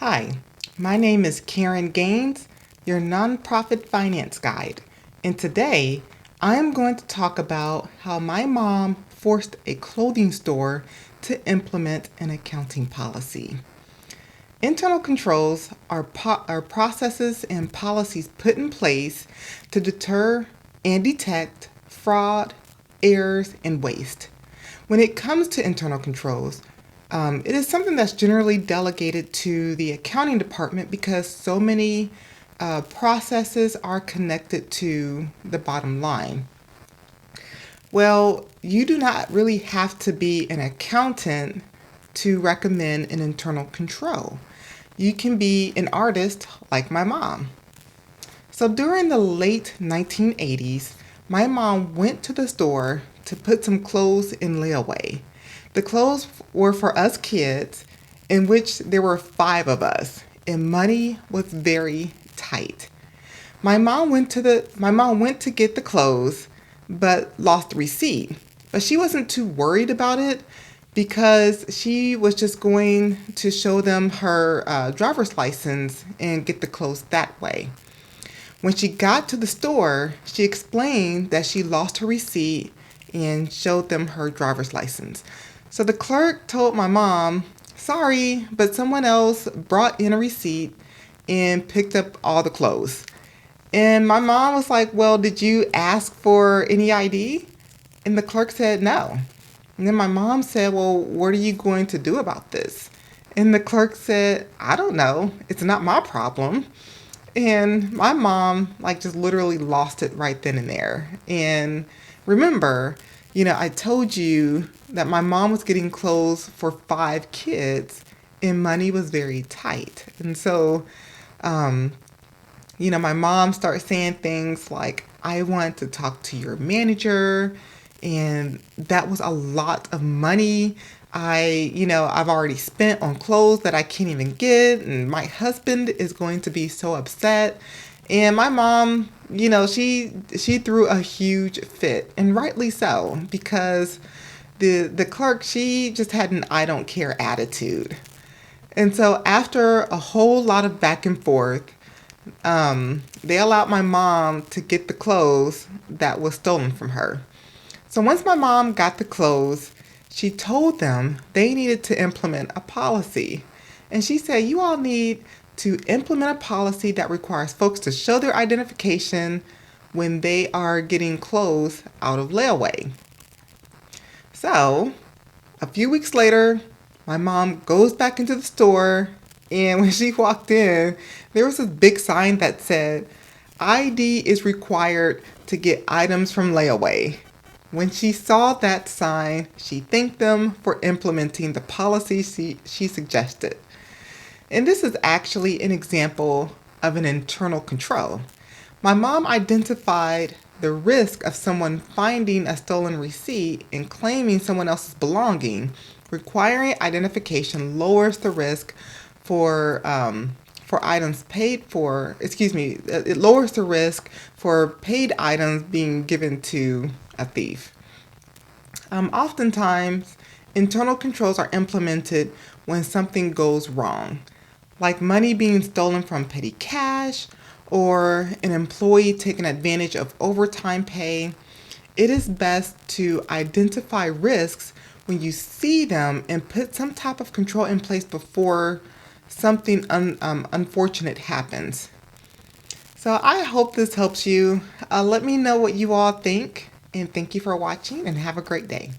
Hi, my name is Karen Gaines, your nonprofit finance guide, and today I am going to talk about how my mom forced a clothing store to implement an accounting policy. Internal controls are processes and policies put in place to deter and detect fraud, errors, and waste. When it comes to internal controls, it is something that's generally delegated to the accounting department because so many processes are connected to the bottom line. Well, you do not really have to be an accountant to recommend an internal control. You can be an artist like my mom. So during the late 1980s, my mom went to the store to put some clothes in layaway. The clothes were for us kids, in which there were 5 of us, and money was very tight. My mom went to get the clothes, but lost the receipt. But she wasn't too worried about it because she was just going to show them her driver's license and get the clothes that way. When she got to the store, she explained that she lost her receipt and showed them her driver's license. So the clerk told my mom, sorry, but someone else brought in a receipt and picked up all the clothes. And my mom was like, well, did you ask for any ID? And the clerk said no. And then my mom said, well, what are you going to do about this? And the clerk said, I don't know. It's not my problem. And my mom, just literally lost it right then and there. And remember, I told you that my mom was getting clothes for 5 kids and money was very tight. And so, my mom started saying things like, I want to talk to your manager. And that was a lot of money. I've already spent on clothes that I can't even get, and my husband is going to be so upset. And my mom, she threw a huge fit, and rightly so, because the clerk, she just had an I don't care attitude. And so after a whole lot of back and forth, they allowed my mom to get the clothes that was stolen from her. So once my mom got the clothes, she told them they needed to implement a policy. And she said, you all need to implement a policy that requires folks to show their identification when they are getting clothes out of layaway. So a few weeks later, my mom goes back into the store, and when she walked in, there was this big sign that said, ID is required to get items from layaway. When she saw that sign, she thanked them for implementing the policy she suggested. And this is actually an example of an internal control. My mom identified the risk of someone finding a stolen receipt and claiming someone else's belonging. Requiring identification lowers the risk for items paid for. It lowers the risk for paid items being given to a thief. Oftentimes, internal controls are implemented when something goes wrong, like money being stolen from petty cash or an employee taking advantage of overtime pay. It is best to identify risks when you see them and put some type of control in place before something unfortunate happens. So I hope this helps you. Let me know what you all think, and thank you for watching, and have a great day.